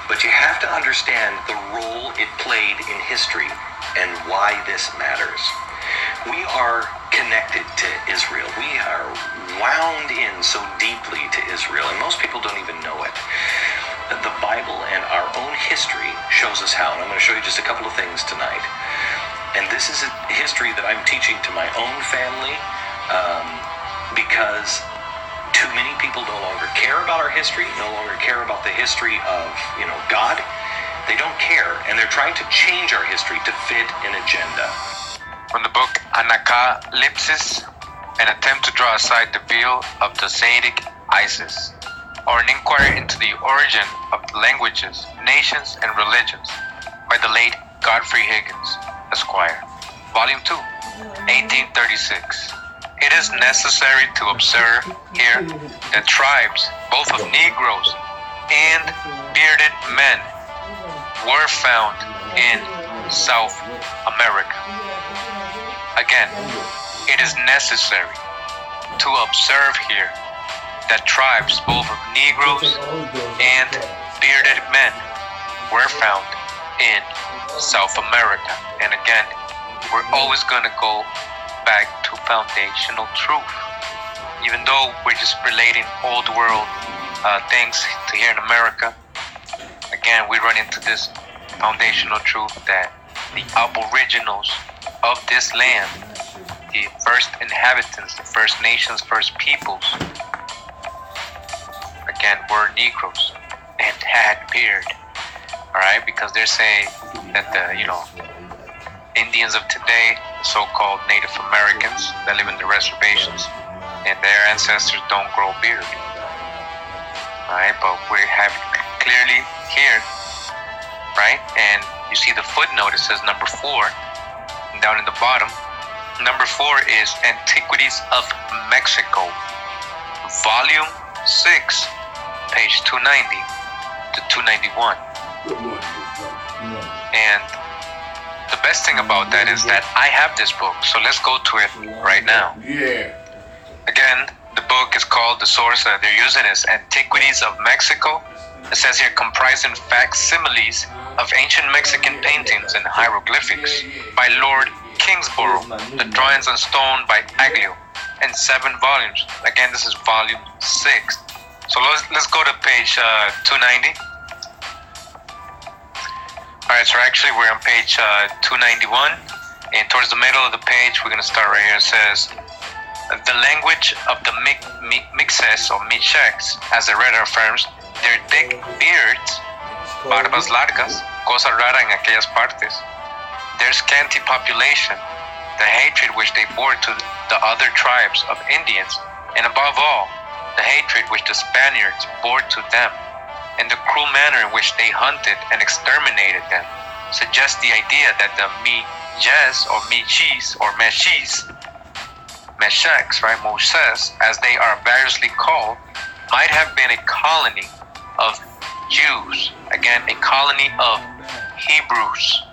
but you have to understand the role it played in history and why this matters. We are connected to Israel. We are wound in so deeply to Israel, and most people don't even know it. The Bible and our own history shows us how, and I'm going to show you just a couple of things tonight. And this is a history that I'm teaching to my own family because too many people no longer care about our history, no longer care about the history of, God. They don't care, and they're trying to change our history to fit an agenda. From the book Anacalypsis, an attempt to draw aside the veil of the Sadic ISIS, or an inquiry into the origin of languages, nations, and religions, by the late Godfrey Higgins, Esquire. Volume 2, 1836. It is necessary to observe here that tribes, both of Negroes and bearded men, were found in South America. Again, it is necessary to observe here that tribes, both of Negroes and bearded men, were found in South America. And again, we're always going to go back to foundational truth. Even though we're just relating old world things to here in America, again, we run into this foundational truth that the aboriginals of this land, the first inhabitants, the First Nations, First Peoples, again, were Negroes and had beard. Alright, because they're saying that the, Indians of today, so-called Native Americans that live in the reservations, and their ancestors don't grow beard. Alright, but we have clearly here, right? And you see the footnote, it says number 4, and down in the bottom, number 4 is Antiquities of Mexico, volume 6, page 290 to 291. And the best thing about that is that I have this book, so let's go to it right now. Yeah. Again, the book is called, the source that they're using is Antiquities of Mexico. It says here, comprising facsimiles of ancient Mexican paintings and hieroglyphics by Lord Kingsborough, the drawings on stone by Aglio, and 7 volumes. Again, this is volume 6. So let's go to page 290. Alright, so actually we're on page 291, and towards the middle of the page, we're going to start right here. It says, the language of the Mixes or Michex, as the writer affirms, their thick beards, barbas largas, cosa rara en aquellas partes, their scanty population, the hatred which they bore to the other tribes of Indians, and above all, the hatred which the Spaniards bore to them, and the cruel manner in which they hunted and exterminated them, suggest the idea that the Mijes or Michis or Meshis, Meshex, right, Moses, as they are variously called, might have been a colony of Jews, again, a colony of Hebrews,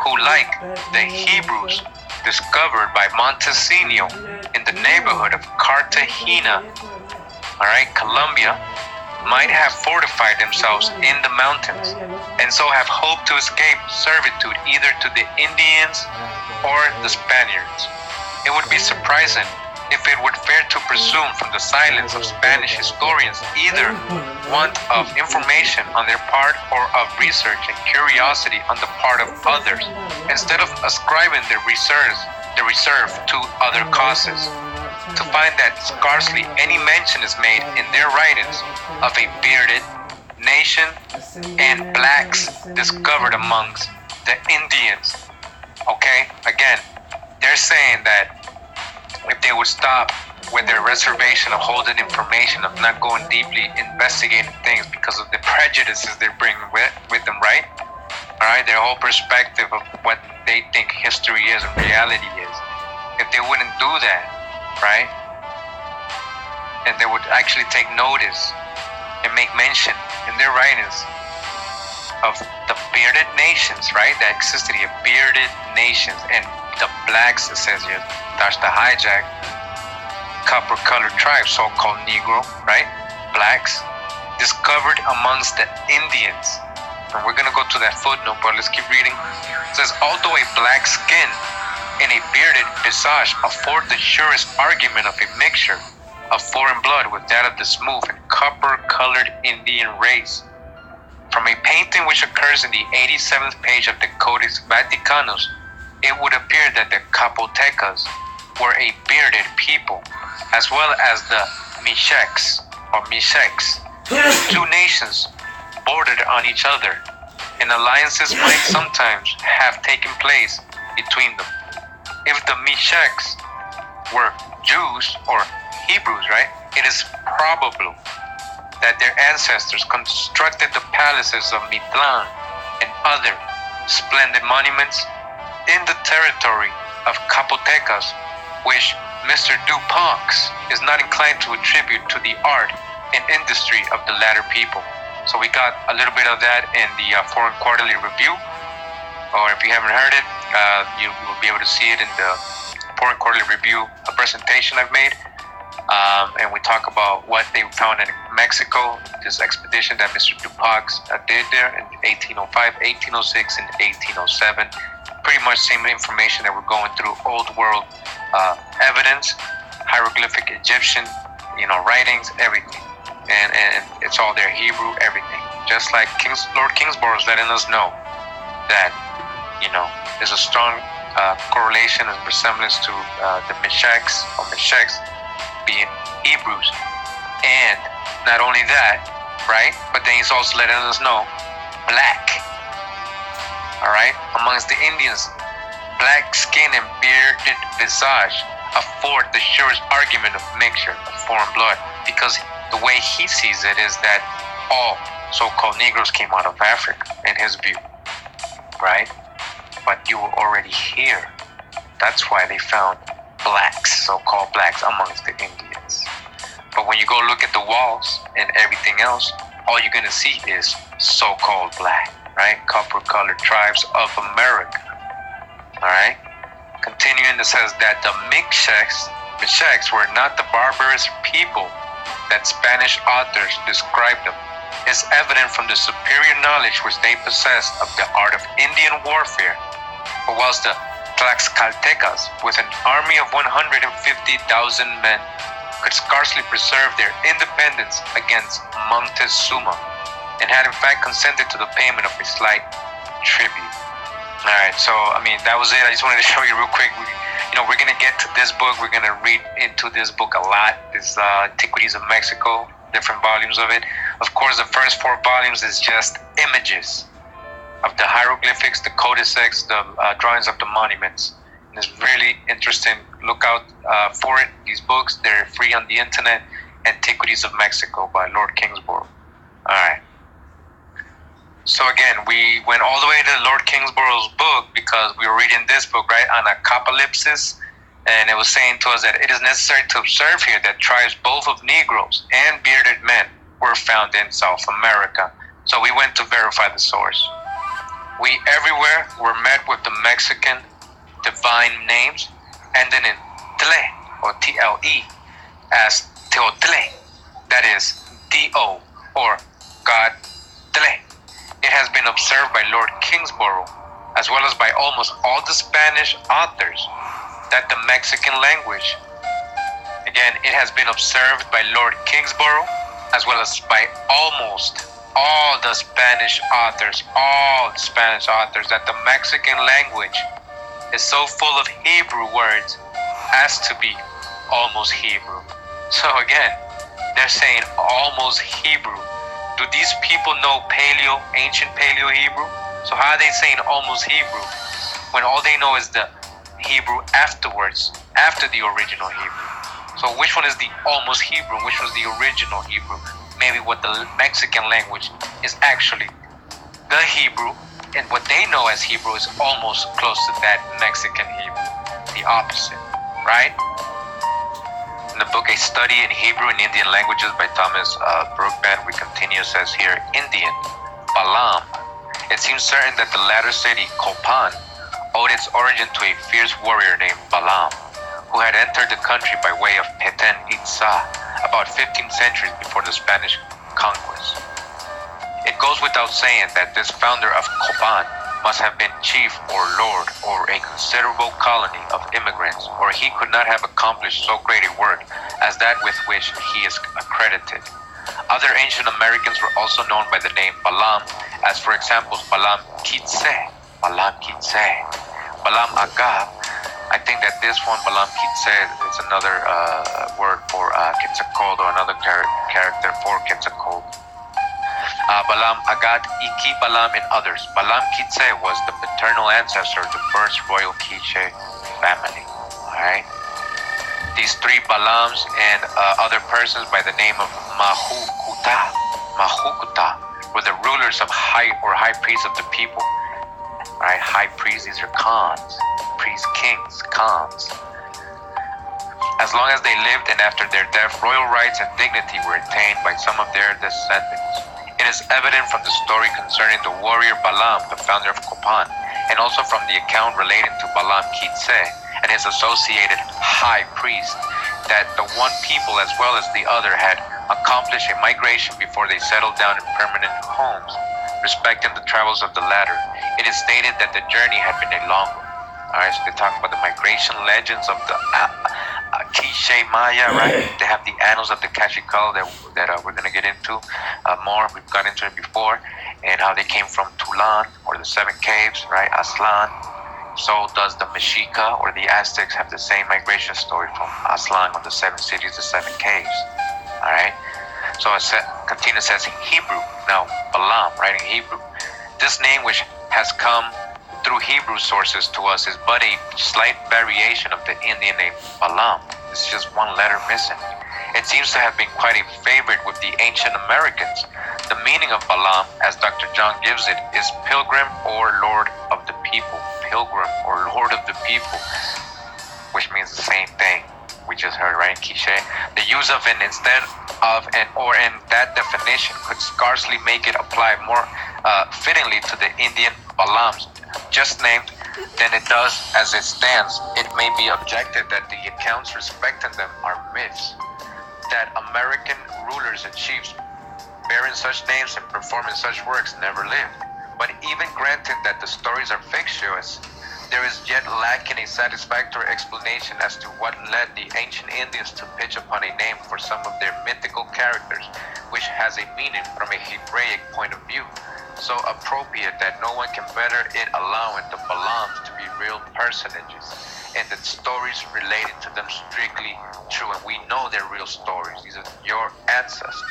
who, like the Hebrews discovered by Montesinos in the neighborhood of Cartagena, alright, Colombia, might have fortified themselves in the mountains, and so have hoped to escape servitude either to the Indians or the Spaniards. It would be surprising if it would fair to presume from the silence of Spanish historians either want of information on their part or of research and curiosity on the part of others, instead of ascribing the reserve to other causes, to find that scarcely any mention is made in their writings of a bearded nation and blacks discovered amongst the Indians. Okay, again, they're saying that if they would stop with their reservation of holding information, of not going deeply investigating things because of the prejudices they're bringing with them, right? All right, their whole perspective of what they think history is and reality is. If they wouldn't do that, right? And they would actually take notice and make mention in their writings of the bearded nations, right? That existed here, bearded nations, and the blacks, it says here, that's the hijack, copper-colored tribes, so-called Negro, right? Blacks, discovered amongst the Indians. And we're going to go to that footnote, but let's keep reading. It says, although a black skin and a bearded visage afford the surest argument of a mixture of foreign blood with that of the smooth and copper-colored Indian race. From a painting which occurs in the 87th page of the Codex Vaticanus, it would appear that the Capotecas were a bearded people, as well as the Mixtecs, two nations bordered on each other, and alliances might sometimes have taken place between them. If the Mixtecs were Jews or Hebrews, right, it is probable that their ancestors constructed the palaces of Mitlan and other splendid monuments in the territory of Capotecas, which Mr. Duponx is not inclined to attribute to the art and industry of the latter people. So we got a little bit of that in the Foreign Quarterly Review, or if you haven't heard it, you will be able to see it in the Foreign Quarterly Review, a presentation I've made. And we talk about what they found in Mexico, this expedition that Mr. Duponx did there in 1805, 1806, and 1807. Pretty much same information that we're going through, old world evidence, hieroglyphic Egyptian, writings, everything. And it's all there, Hebrew, everything. Just like Lord Kingsborough is letting us know that, there's a strong correlation and resemblance to the Mixtecs being Hebrews. And not only that, right, but then he's also letting us know black, all right, amongst the Indians, black skin and bearded visage afford the surest argument of mixture of foreign blood, because the way he sees it is that all so-called Negroes came out of Africa, in his view, right? But you were already here. That's why they found blacks, so-called blacks, amongst the Indians. But when you go look at the walls and everything else, all you're gonna see is so-called black, right? Copper-colored tribes of America, all right? Continuing, it says that the Mixtecs were not the barbarous people that Spanish authors described them. It's evident from the superior knowledge which they possessed of the art of Indian warfare. But whilst the Tlaxcaltecas, with an army of 150,000 men, could scarcely preserve their independence against Montezuma, and had in fact consented to the payment of a slight tribute. All right, so that was it. I just wanted to show you real quick. We're gonna get to this book. We're gonna read into this book a lot. This Antiquities of Mexico, different volumes of it. Of course, the first 4 volumes is just images of the hieroglyphics, the codices, the drawings of the monuments. And it's really interesting. Look out for it. These books, they're free on the internet. Antiquities of Mexico by Lord Kingsborough. All right. So again, we went all the way to Lord Kingsborough's book because we were reading this book, right, on Apocalypsis, and it was saying to us that it is necessary to observe here that tribes both of Negroes and bearded men were found in South America. So we went to verify the source. We everywhere were met with the Mexican divine names ending in tle or T-L-E as Teotle, that is D-O or God Tle. It has been observed by Lord Kingsborough, as well as by almost all the Spanish authors, that the Mexican language, again, it has been observed by Lord Kingsborough, as well as by almost all the Spanish authors, that the Mexican language is so full of Hebrew words as to be almost Hebrew. So again, they're saying almost Hebrew. Do these people know ancient Paleo Hebrew? So how are they saying almost Hebrew when all they know is the Hebrew afterwards, after the original Hebrew? So which one is the almost Hebrew? Which was the original Hebrew? Maybe what the Mexican language is actually the Hebrew, and what they know as Hebrew is almost close to that Mexican Hebrew, the opposite, right? In the book A Study in Hebrew and Indian Languages by Thomas Brookban, we continue, says here, Indian, Balaam. It seems certain that the latter city, Copan, owed its origin to a fierce warrior named Balaam, who had entered the country by way of Petén Itzá about 15 centuries before the Spanish conquest. It goes without saying that this founder of Copan must have been chief or lord or a considerable colony of immigrants, or he could not have accomplished so great a work as that with which he is accredited. Other ancient Americans were also known by the name Balam, as for example Balam Kitse, Balam Kitse, Balam Agab. I think that this one, Balam Kitse, is another word for Quetzalcoatl, or another character for Quetzalcoatl. Balam Agad, Iki Balam, and others. Balam Kitse was the paternal ancestor of the first royal Quiche family. Alright? These three Balams and other persons by the name of Mahukuta were the rulers of high priests of the people. Right? High priests, these are khans, priests, kings, khans. As long as they lived, and after their death, royal rights and dignity were attained by some of their descendants. It is evident from the story concerning the warrior Balam, the founder of Copan, and also from the account relating to Balam Kitse and his associated high priest, that the one people as well as the other had accomplished a migration before they settled down in permanent homes. Respecting the travels of the latter, it is stated that the journey had been a long one. Alright, so they're talking about the migration legends of the Quiche Maya, right? They have the annals of the Kashikal that we're going to get into more. We've got into it before, and how they came from Tulan, or the seven caves, right? Aslan. So does the Mexica, or the Aztecs, have the same migration story from Aslan, or the seven cities, the seven caves. All right. So it continues, says Hebrew. Now, Balam, right, in Hebrew. This name, which has come through Hebrew sources to us, is but a slight variation of the Indian name Balam. It's just one letter missing. It seems to have been quite a favorite with the ancient Americans. The meaning of Balam, as Dr. John gives it, is pilgrim or lord of the people. Pilgrim or lord of the people, which means the same thing we just heard, right, in Quiche. The use of it instead of and or in that definition could scarcely make it apply more fittingly to the Indian Balams just named than it does as it stands. It may be objected that the accounts respecting them are myths, that American rulers and chiefs bearing such names and performing such works never lived. But even granted that the stories are fictitious, there is yet lacking a satisfactory explanation as to what led the ancient Indians to pitch upon a name for some of their mythical characters, which has a meaning from a Hebraic point of view, so appropriate that no one can better it allowing the Balams to be real personages, and that stories related to them strictly true. And we know they're real stories. These are your ancestors.